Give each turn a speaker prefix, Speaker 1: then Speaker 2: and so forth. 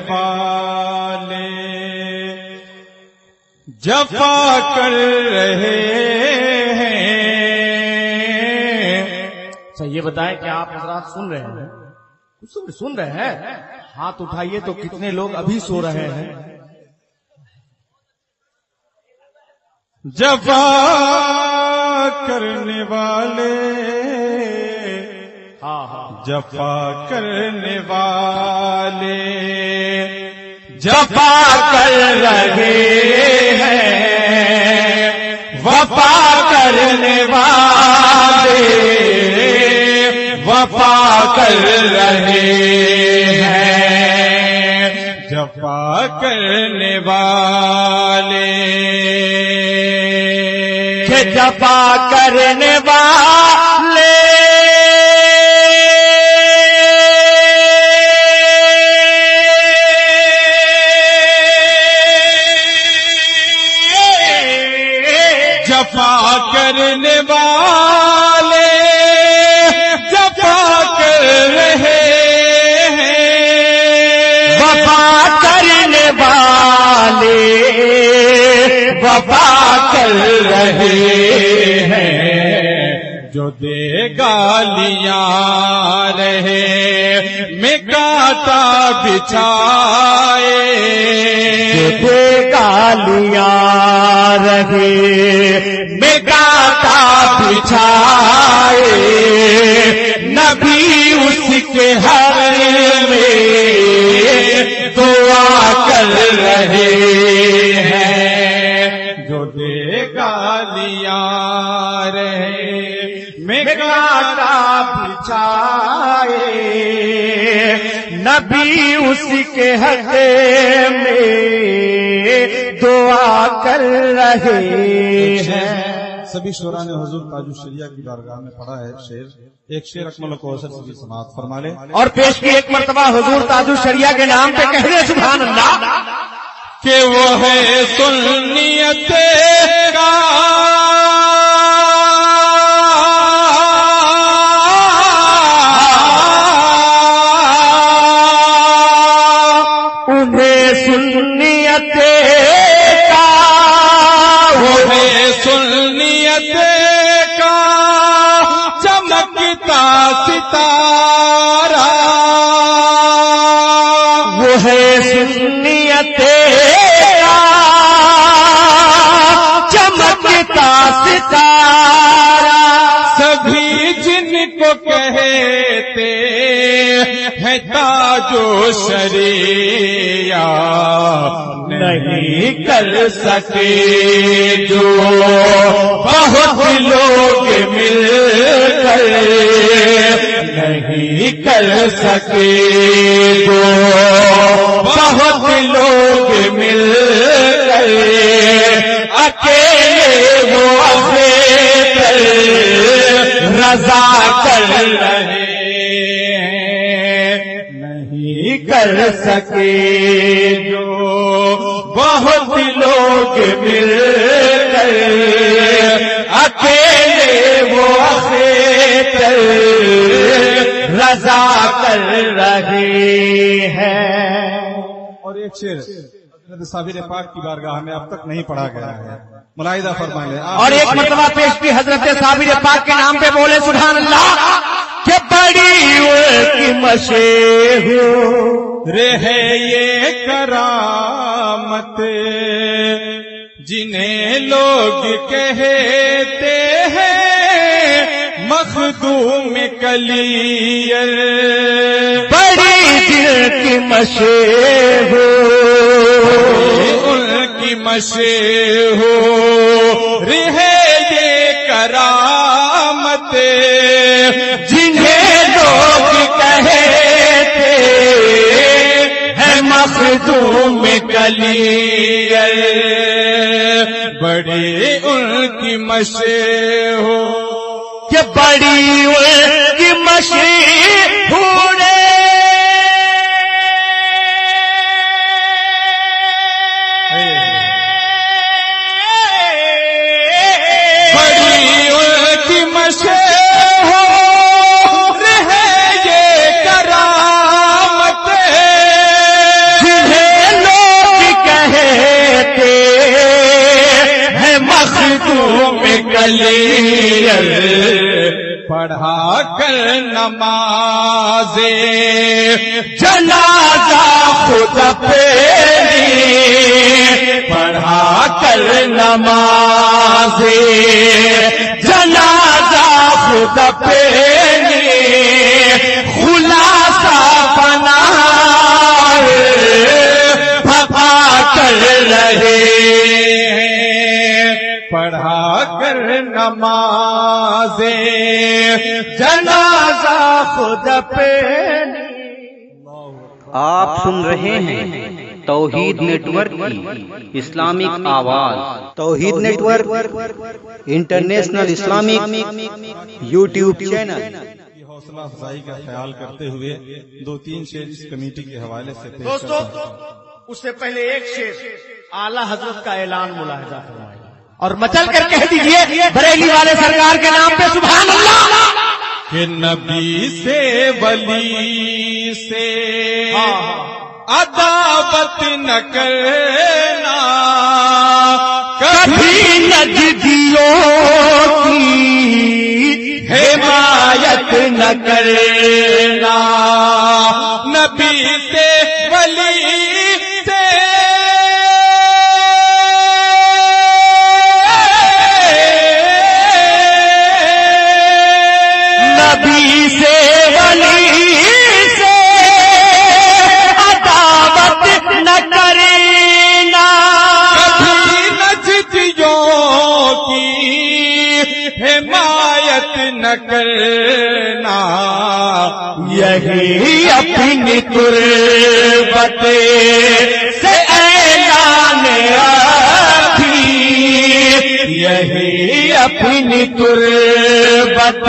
Speaker 1: والے جفا کر رہے ہیں.
Speaker 2: اچھا یہ بتائیں کہ آپ حضرات سن رہے ہیں؟ کچھ سن رہے ہیں؟ ہاتھ اٹھائیے تو کتنے لوگ ابھی سو رہے ہیں؟
Speaker 1: جفا کرنے والے جفا کرنے والے
Speaker 2: جفا کر رہے ہیں، وفا کرنے والے وفا کر رہے ہیں.
Speaker 1: جفا کرنے والے
Speaker 2: کہ جفا کرنے والے
Speaker 1: جفا کرنے والے جفا کر رہے ہیں،
Speaker 2: وفا کرنے والے وفا کر رہے ہیں.
Speaker 1: جو دے گالیاں رہے میں کاٹا بچھائے،
Speaker 2: دے گالیاں رہے میں کاٹا بچھائے، نبی اس کے حق میں دعا کر رہے ہیں.
Speaker 1: جو دے گالیاں رہے میں
Speaker 2: کاٹا بچھائے، نبی اس کے حق میں دعا کر رہے ہیں.
Speaker 3: سبھی شعراء نے حضور تاج الشریعہ کی بارگاہ میں پڑھا ہے شعر. ایک شعر اکمل کوثر سے بھی سماعت فرما لے
Speaker 2: اور پیش کی ایک مرتبہ حضور تاج الشریعہ کے نام پہ کہہ دے سبحان اللہ
Speaker 1: کہ وہ ہے سنیت کا
Speaker 2: انہیں سنیت کا،
Speaker 1: وہ ہے سنیت کا چمکتا ستارہ،
Speaker 2: وہ ہے سنیت کا چمکتا ستارہ.
Speaker 1: سبھی جن کو کہتے ہیں تاج و شریعہ
Speaker 2: نہیں کر سکے جو بہت لوگ مل کر، نہیں کر سکے جو بہت لوگ مل کر، اکیلے وہ اپنے رضا کر رہے ہیں. نہیں کر سکے جو بہت لوگ مل کر، اکیلے وہ اپنے رضا کر رہے ہیں.
Speaker 3: اور ایک شعر حضرت صابر پاک کی بارگاہ میں اب تک نہیں پڑھا گیا ہے، ملاحظہ فرمائیں.
Speaker 2: اور ایک مرتبہ پیش کی حضرت صابر پاک کے نام پہ بولے سبحان اللہ کہ بڑی کی مشہور
Speaker 1: رہے یہ کرامت جنہیں لوگ کہتے ہیں مخدوم کلیر،
Speaker 2: بڑی دل کی مشہور
Speaker 1: ان کی مشہور ہے یہ کرامت
Speaker 2: جنہیں لوگ کہتے ہیں مخدوم کلیر،
Speaker 1: بڑی ان کی مشہور
Speaker 2: کہ بڑی ان کی مشہور
Speaker 1: کلیئر پڑھا کر نماز جنازہ خود پہلی پڑھا کر نماز جنازہ خود پہلی خلاصہ بنا پھپا کر رہے پڑھا کر نماز جنازہ خود پہ
Speaker 4: آپ سن رہے ہیں توحید نیٹ ورک کی اسلامک آواز۔ Tauheed network international Islamic YouTube channel.
Speaker 3: کی حوصلہ افزائی کا خیال کرتے ہوئے 2-3 شعر اس کمیٹی کے حوالے سے پیش
Speaker 2: دوستو
Speaker 3: کرتا ہوں۔
Speaker 2: اس سے پہلے ایک شعر اعلیٰ حضرت کا اعلان ملاحظہ فرمائے اور مچل کر کہہ دیجئے بریلی والے سرکار کے نام پہ سبحان اللہ۔
Speaker 1: کہ نبی سے ولی سے عداوت نہ کرنا، کبھی نجدیوں کی حمایت نہ کرنا، نبی سے ولی سے نبی سے ولی سے عداوت نہ کرنا، کبھی نجدیوں کی حمایت نہ کرنا، یہی اپنی تربت سے اعلان ابھی، یہی اپنی تربت